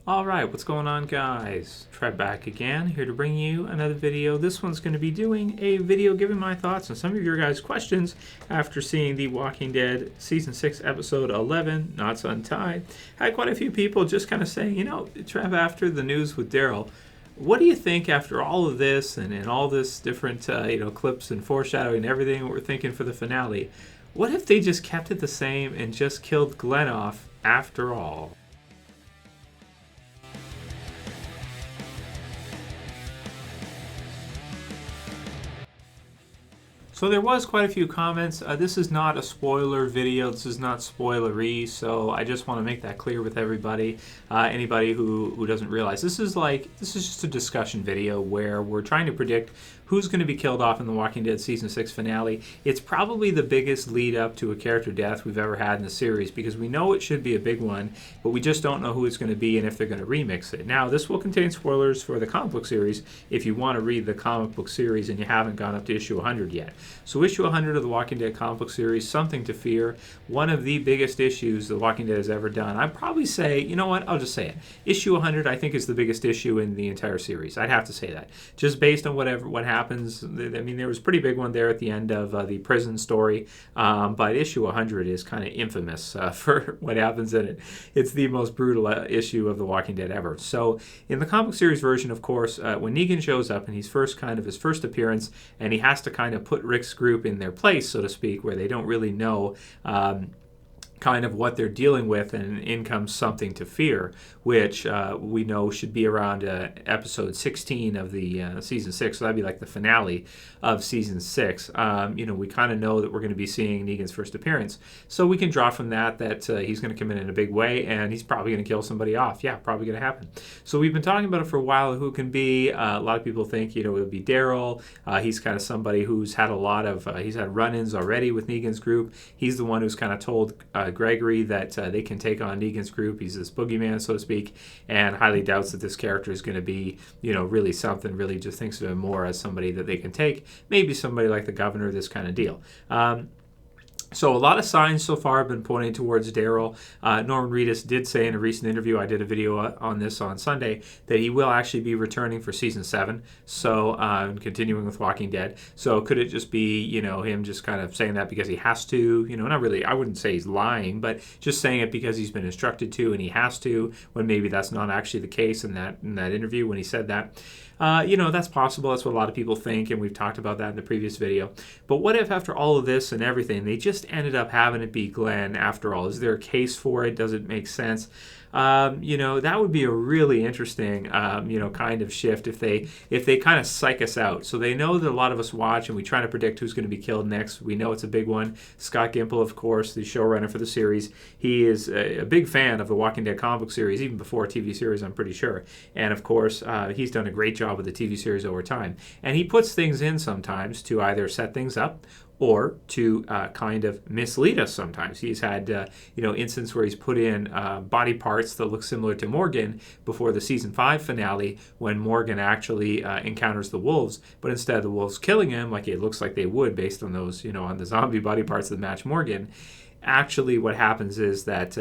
Alright, what's going on, guys? Trev back again, here to bring you another video. This one's going to be doing a video giving my thoughts on some of your guys' questions after seeing The Walking Dead Season 6, Episode 11, Knots Untied. Had quite a few people just kind of saying, Trev, after the news with Daryl, what do you think after all of this and all this different clips and foreshadowing and everything we're thinking for the finale? What if they just kept it the same and just killed Glenn off after all? So there was quite a few comments. This is not a spoiler video. This is not spoilery. So I just want to make that clear with everybody. Anybody who doesn't realize this is just a discussion video where we're trying to predict who's going to be killed off in the Walking Dead Season 6 finale. It's probably the biggest lead up to a character death we've ever had in the series because we know it should be a big one, but we just don't know who it's going to be and if they're going to remix it. Now, this will contain spoilers for the comic book series if you want to read the comic book series and you haven't gone up to issue 100 yet. So issue 100 of the Walking Dead comic book series, Something to Fear, one of the biggest issues The Walking Dead has ever done. I'd probably say, you know what, I'll just say it. Issue 100 I think is the biggest issue in the entire series. I'd have to say that. Just based on what happens. I mean, there was a pretty big one there at the end of the prison story, but issue 100 is kind of infamous for what happens in it. It's the most brutal issue of The Walking Dead ever. So in the comic series version, of course, when Negan shows up and his first appearance, and he has to kind of put Rick's group in their place, so to speak, where they don't really know kind of what they're dealing with, and in comes Something to Fear, which we know should be around episode 16 of the season 6, so that'd be like the finale of season 6. We kind of know that we're going to be seeing Negan's first appearance, so we can draw from that he's going to come in a big way, and he's probably going to kill somebody off. Yeah, probably going to happen. So we've been talking about it for a while, who it can be. A lot of people think, it would be Daryl. He's kind of somebody who's had a lot of, he's had run-ins already with Negan's group. He's the one who's kind of told Gregory that they can take on Negan's group. He's this boogeyman, so to speak, and highly doubts that this character is going to be, really something, really just thinks of him more as somebody that they can take, maybe somebody like the governor, this kind of deal. So a lot of signs so far have been pointing towards Daryl. Norman Reedus did say in a recent interview, I did a video on this on Sunday, that he will actually be returning for season 7, so continuing with Walking Dead. So could it just be, him just kind of saying that because he has to? Not really, I wouldn't say he's lying, but just saying it because he's been instructed to and he has to, when maybe that's not actually the case in that interview when he said that. That's possible. That's what a lot of people think, and we've talked about that in the previous video. But what if after all of this and everything, they just ended up having it be Glenn after all? Is there a case for it? Does it make sense? That would be a really interesting, kind of shift if they kind of psych us out. So they know that a lot of us watch and we try to predict who's going to be killed next. We know it's a big one. Scott Gimple, of course, the showrunner for the series, he is a big fan of the Walking Dead comic book series, even before TV series, I'm pretty sure. And of course, he's done a great job with the TV series over time. And he puts things in sometimes to either set things up or to kind of mislead us sometimes. He's had, instances where he's put in body parts that look similar to Morgan before the season 5 finale, when Morgan actually encounters the wolves, but instead of the wolves killing him, like it looks like they would based on those, on the zombie body parts that match Morgan, actually what happens is that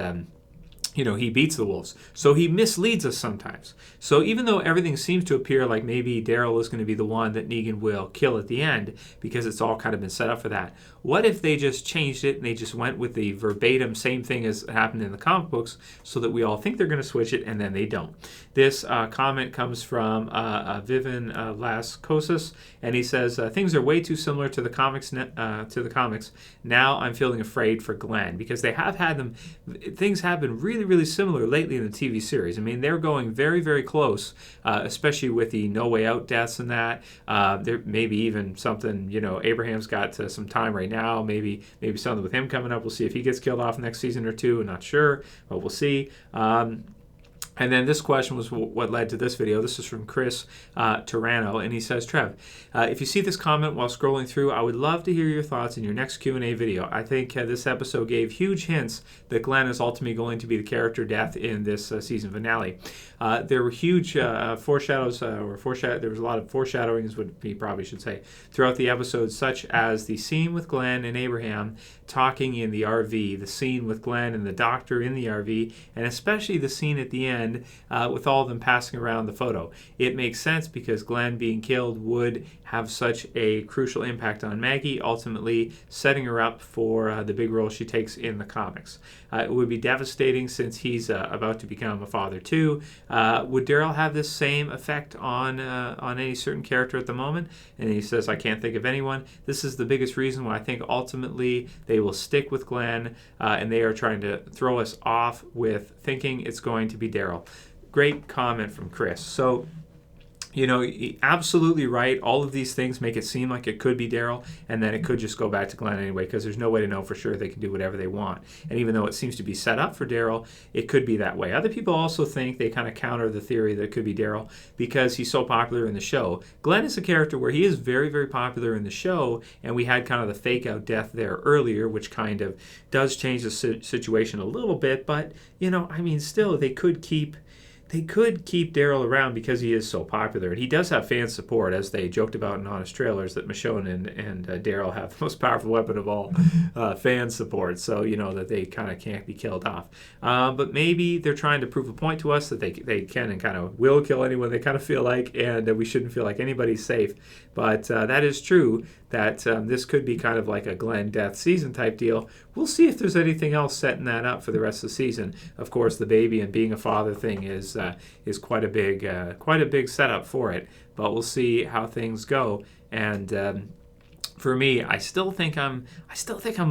he beats the wolves. So he misleads us sometimes. So even though everything seems to appear like maybe Daryl is going to be the one that Negan will kill at the end, because it's all kind of been set up for that, what if they just changed it and they just went with the verbatim same thing as happened in the comic books, so that we all think they're going to switch it and then they don't? This comment comes from Vivian Lascosis, and he says, things are way too similar to the comics. Now I'm feeling afraid for Glenn, because they have had them. Things have been really similar lately in the TV series. I mean, they're going very, very close, especially with the No Way Out deaths and that. There maybe even something, Abraham's got some time right now. Maybe something with him coming up. We'll see if he gets killed off next season or two. I'm not sure, but we'll see. And then this question was what led to this video. This is from Chris Torrano, and he says, Trev, if you see this comment while scrolling through, I would love to hear your thoughts in your next Q&A video. I think this episode gave huge hints that Glenn is ultimately going to be the character death in this season finale. There were huge foreshadows, there was a lot of foreshadowing, is what we probably should say, throughout the episode, such as the scene with Glenn and Abraham talking in the RV, the scene with Glenn and the doctor in the RV, and especially the scene at the end with all of them passing around the photo. It makes sense because Glenn being killed would have such a crucial impact on Maggie, ultimately setting her up for the big role she takes in the comics. It would be devastating since he's about to become a father too. Would Daryl have this same effect on any certain character at the moment? And he says, I can't think of anyone. This is the biggest reason why I think ultimately they will stick with Glenn, and they are trying to throw us off with thinking it's going to be Daryl. Great comment from Chris. So, you know, absolutely right. All of these things make it seem like it could be Daryl, and then it could just go back to Glenn anyway, because there's no way to know for sure. They can do whatever they want. And even though it seems to be set up for Daryl, it could be that way. Other people also think, they kind of counter the theory that it could be Daryl because he's so popular in the show. Glenn is a character where he is very, very popular in the show, and we had kind of the fake out death there earlier, which kind of does change the situation a little bit. But, you know, I mean, still, they could keep Daryl around because he is so popular. And he does have fan support, as they joked about in Honest Trailers, that Michonne and Daryl have the most powerful weapon of all, fan support. So, you know, that they kind of can't be killed off. But maybe they're trying to prove a point to us that they can and kind of will kill anyone they kind of feel like, and we shouldn't feel like anybody's safe. But that is true, that this could be kind of like a Glenn death season type deal. We'll see if there's anything else setting that up for the rest of the season. Of course, the baby and being a father thing is quite a big setup for it. But we'll see how things go. And for me, I still think I'm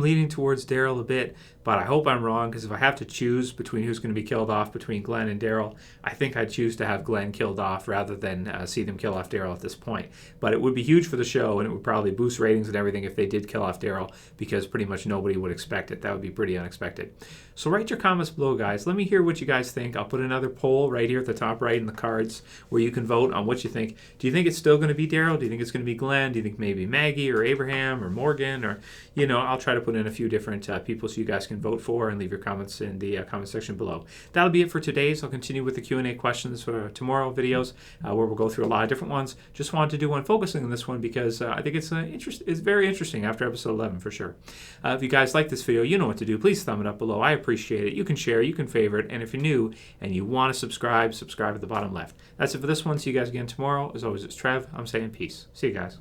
leaning towards Daryl a bit, but I hope I'm wrong, because if I have to choose between who's going to be killed off between Glenn and Daryl, I think I'd choose to have Glenn killed off rather than see them kill off Daryl at this point. But it would be huge for the show, and it would probably boost ratings and everything if they did kill off Daryl, because pretty much nobody would expect it. That would be pretty unexpected. So write your comments below, guys. Let me hear what you guys think. I'll put another poll right here at the top right in the cards where you can vote on what you think. Do you think it's still going to be Daryl? Do you think it's going to be Glenn? Do you think maybe Maggie or Abraham or Morgan? Or, you know, I'll try to put in a few different people so you guys can vote for, and leave your comments in the comment section below. That'll be it for today. So I'll continue with the Q&A questions for tomorrow videos, where we'll go through a lot of different ones. Just wanted to do one focusing on this one because I think it's very interesting after episode 11 for sure. If you guys like this video, you know what to do. Please thumb it up below. I appreciate it. You can share, you can favorite, and if you're new and you want to subscribe at the bottom left. That's it for this one. See you guys again tomorrow. As always, it's Trev. I'm saying peace. See you guys.